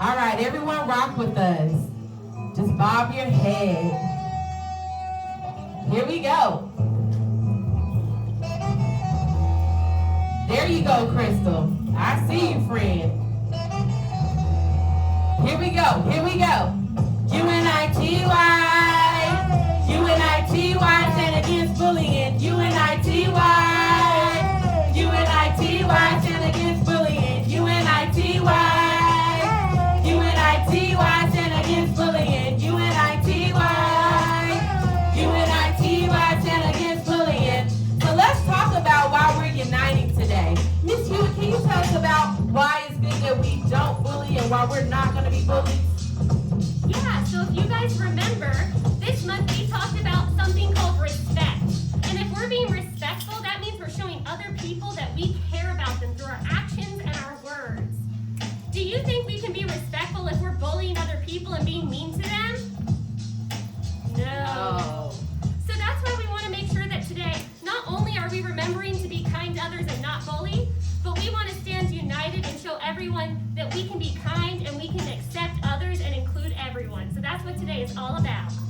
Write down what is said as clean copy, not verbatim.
All right, everyone rock with us. Just bob your head. Here we go. There you go, Crystal. I see you, friend. Here we go. Here we go. UNITY. UNITY stand against bullying. UNITY. UNITY stand against bullying. UNITY. UNITY stand against bullying. UNITY. UNITY stand against bullying. So let's talk about why we're uniting today. Miss Hewitt, can you tell us about why it's good that we don't bully and why we're not going to be bullied? Yeah, so if you guys remember, this month we talked about something called respect. And if we're being respectful, that means we're showing other people that we care about them through our actions and our words. Do you think we can be respectful if we're bullying other people and being mean to them? No. So that's why we want to make sure that today, not only are we remembering to be kind to others and not bully, but we want to stand united and show everyone that we can be kind and we can accept others and include everyone. So that's what today is all about.